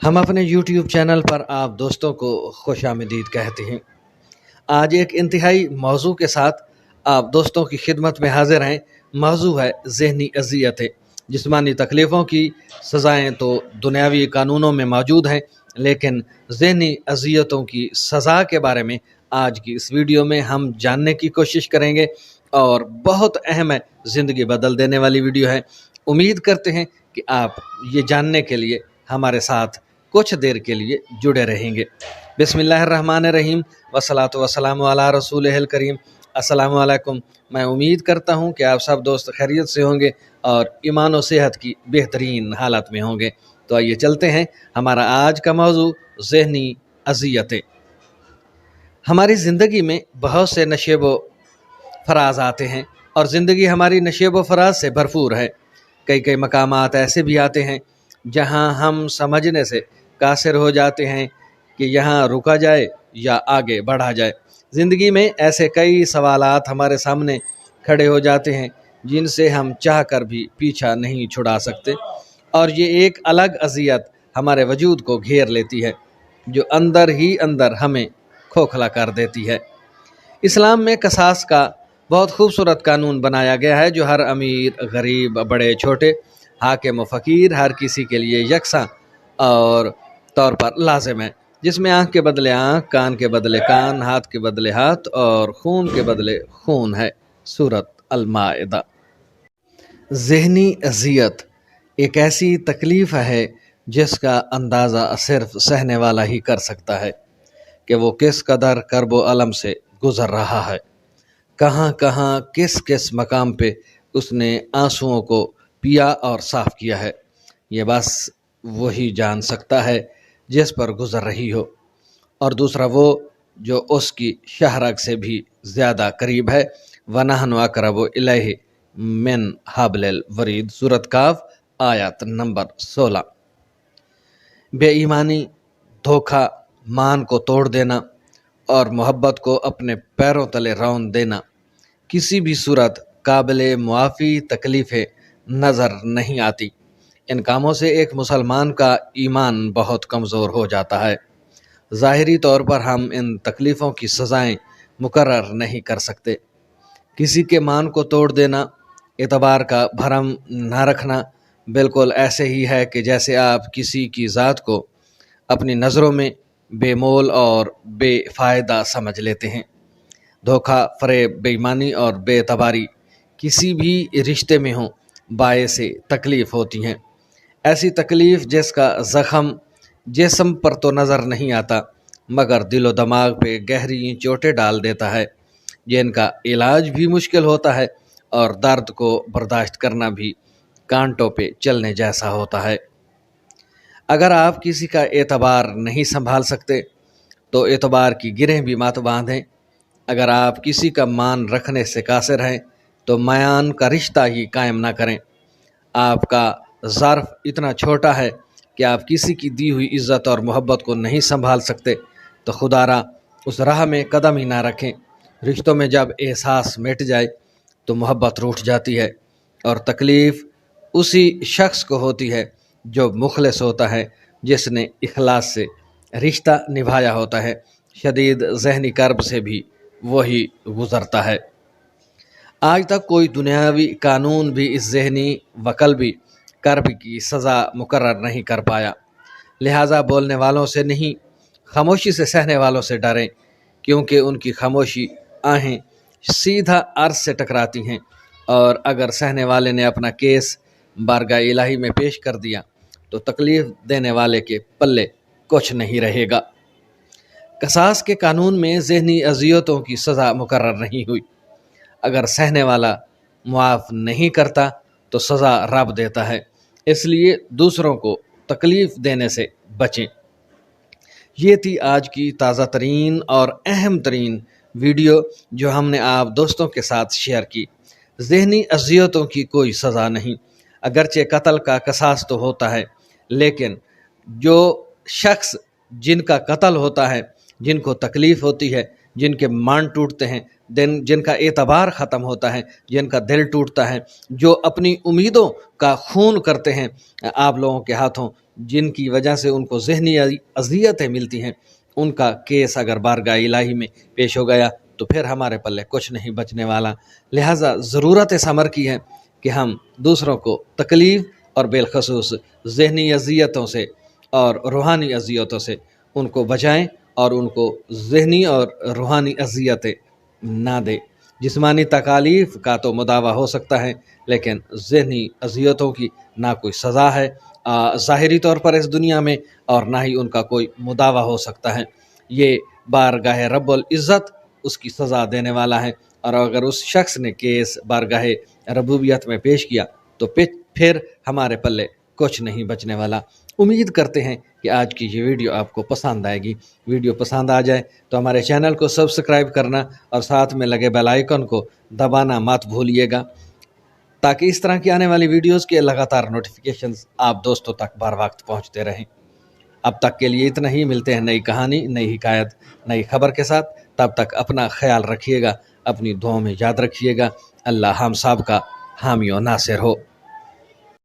हम अपने YouTube channel पर आप दोस्तों को खुशामदीद कहते हैं। आज एक इंतहाई मौजू के साथ आप दोस्तों की खिदमत में हाजिर हैं। मौजू है ज़हनी अज़ियतें। जिस्मानी तकलीफ़ों की सज़ाएँ तो दुनियावी कानूनों में मौजूद हैं, लेकिन ज़हनी अज़ियतों की सज़ा के बारे में आज की इस वीडियो में हम जानने की कोशिश करेंगे और बहुत अहम है, ज़िंदगी बदल देने वाली वीडियो है। उम्मीद करते हैं कि आप ये जानने के लिए हमारे साथ कुछ देर के लिए जुड़े रहेंगे। बिस्मिल्लाहिर्रहमानिर्रहीम वस्सलातु वस्सलामु अला रसूलिहिल करीम। अस्सलामु अलैकुम। मैं उम्मीद करता हूँ कि आप सब दोस्त खैरियत से होंगे और ईमान और सेहत की बेहतरीन हालत में होंगे। तो आइए चलते हैं। हमारा आज का मौजू ज़हनी अज़ियतें। हमारी ज़िंदगी में बहुत से नशेब व फराज आते हैं और ज़िंदगी हमारी नशेब व फराज से भरपूर है। कई मकामात ऐसे भी आते हैं जहाँ हम समझने से कासिर हो जाते हैं कि यहाँ रुका जाए या आगे बढ़ा जाए। ज़िंदगी में ऐसे कई सवालात हमारे सामने खड़े हो जाते हैं जिनसे हम चाह कर भी पीछा नहीं छुड़ा सकते, और ये एक अलग अज़ियत हमारे वजूद को घेर लेती है जो अंदर ही अंदर हमें खोखला कर देती है। इस्लाम में कसास का बहुत खूबसूरत कानून बनाया गया है जो हर अमीर, गरीब, बड़े छोटे, हाकिम व फ़कीर, हर किसी के लिए यकसा और तौर पर लाजिम है, जिसमें आँख के बदले आँख, कान के बदले कान, हाथ के बदले हाथ और खून के बदले खून है। सूरत अल-माइदा। ज़हनी अज़ियत एक ऐसी तकलीफ़ है जिसका अंदाज़ा सिर्फ सहने वाला ही कर सकता है कि वो किस कदर कर्ब व अलम से गुज़र रहा है। कहाँ कहाँ किस किस मकाम पे उसने आंसुओं को पिया और साफ़ किया है, ये बस वही जान सकता है जिस पर गुज़र रही हो, और दूसरा वो जो उसकी शहरग से भी ज़्यादा करीब है। वनहनु अक़रबु इलैहि मिन हब्लिल वरीद। सूरत काफ आयत नंबर 16। बेईमानी, धोखा, मान को तोड़ देना और मोहब्बत को अपने पैरों तले रौंद देना किसी भी सूरत काबिले मुआफ़ी तकलीफ़ें नज़र नहीं आती। इन कामों से एक मुसलमान का ईमान बहुत कमज़ोर हो जाता है। ज़ाहिरी तौर पर हम इन तकलीफ़ों की सज़ाएँ मुकर्रर नहीं कर सकते। किसी के मान को तोड़ देना, एतबार का भरम न रखना बिल्कुल ऐसे ही है कि जैसे आप किसी की ज़ात को अपनी नज़रों में बेमोल और बेफ़ायदा समझ लेते हैं। धोखा, फ़रेब, बेईमानी और बेएतबारी किसी भी रिश्ते में हों बायसे तकलीफ़ होती हैं। ऐसी तकलीफ़ जिसका ज़ख़म जिस्म पर तो नज़र नहीं आता मगर दिलो दिमाग पे गहरी चोटें डाल देता है, जिनका इलाज भी मुश्किल होता है और दर्द को बर्दाश्त करना भी कांटों पे चलने जैसा होता है। अगर आप किसी का एतबार नहीं संभाल सकते तो एतबार की गिरें भी मत बांधें। अगर आप किसी का मान रखने से कासिर हैं तो मयान का रिश्ता ही कायम ना करें। आपका ज़र्फ़ इतना छोटा है कि आप किसी की दी हुई इज़्ज़त और मोहब्बत को नहीं संभाल सकते तो खुदारा उस राह में कदम ही ना रखें। रिश्तों में जब एहसास मिट जाए तो मोहब्बत रूठ जाती है और तकलीफ़ उसी शख्स को होती है जो मुखलिस होता है, जिसने इखलास से रिश्ता निभाया होता है। शदीद ज़हनी कर्ब से भी वही गुज़रता है। आज तक कोई दुनियावी कानून भी इस ज़हनी व क़ल्बी कर्ब की सज़ा मुकर्रर नहीं कर पाया। लिहाजा बोलने वालों से नहीं, खामोशी से सहने वालों से डरें, क्योंकि उनकी खामोशी आहें सीधा अर्श से टकराती हैं, और अगर सहने वाले ने अपना केस बारगाह इलाही में पेश कर दिया तो तकलीफ़ देने वाले के पल्ले कुछ नहीं रहेगा। कसास के कानून में ज़हनी अज़ियतों की सज़ा मुकर्रर नहीं हुई। अगर सहने वाला मुआफ़ नहीं करता तो सज़ा रब देता है, इसलिए दूसरों को तकलीफ़ देने से बचें। ये थी आज की ताज़ा तरीन और अहम तरीन वीडियो जो हमने आप दोस्तों के साथ शेयर की। ज़हनी अज़ियतों की कोई सज़ा नहीं। अगरचे कत्ल का कसास तो होता है, लेकिन जो शख्स जिनका कत्ल होता है, जिनको तकलीफ़ होती है, जिनके मान टूटते हैं, जिनका एतबार ख़त्म होता है, जिनका दिल टूटता है, जो अपनी उम्मीदों का खून करते हैं आप लोगों के हाथों, جن کی وجہ سے ان کو ذہنی اذیتیں ملتی ہیں، ان کا کیس اگر بارگاہ الہی میں پیش ہو گیا تو پھر ہمارے پلے کچھ نہیں بچنے والا۔ لہٰذا ضرورت اس امر کی ہے کہ ہم دوسروں کو تکلیف اور بالخصوص ذہنی اذیتوں سے اور روحانی اذیتوں سے ان کو بچائیں اور ان کو ذہنی اور روحانی اذیتیں نہ دیں۔ جسمانی تکالیف کا تو مداوع ہو سکتا ہے، لیکن ذہنی اذیتوں کی نہ کوئی سزا ہے ظاہری طور پر اس دنیا میں، اور نہ ہی ان کا کوئی مداوع ہو سکتا ہے۔ یہ بارگاہ رب العزت اس کی سزا دینے والا ہے، اور اگر اس شخص نے کیس بارگاہ ربوبیت میں پیش کیا تو پھر ہمارے پلے کچھ نہیں بچنے والا۔ امید کرتے ہیں کہ آج کی یہ ویڈیو آپ کو پسند آئے گی۔ ویڈیو پسند آ جائے تو ہمارے چینل کو سبسکرائب کرنا اور ساتھ میں لگے بیل آئیکن کو دبانا مت بھولیے گا، تاکہ اس طرح کی آنے والی ویڈیوز کے لگاتار نوٹیفیکیشنز آپ دوستوں تک بر وقت پہنچتے رہیں۔ اب تک کے لیے اتنا ہی، ملتے ہیں نئی کہانی، نئی حکایت، نئی خبر کے ساتھ۔ تب تک اپنا خیال رکھیے گا، اپنی دعاؤں میں یاد رکھیے گا۔ اللہ ہم سب کا حامی و ناصر ہو۔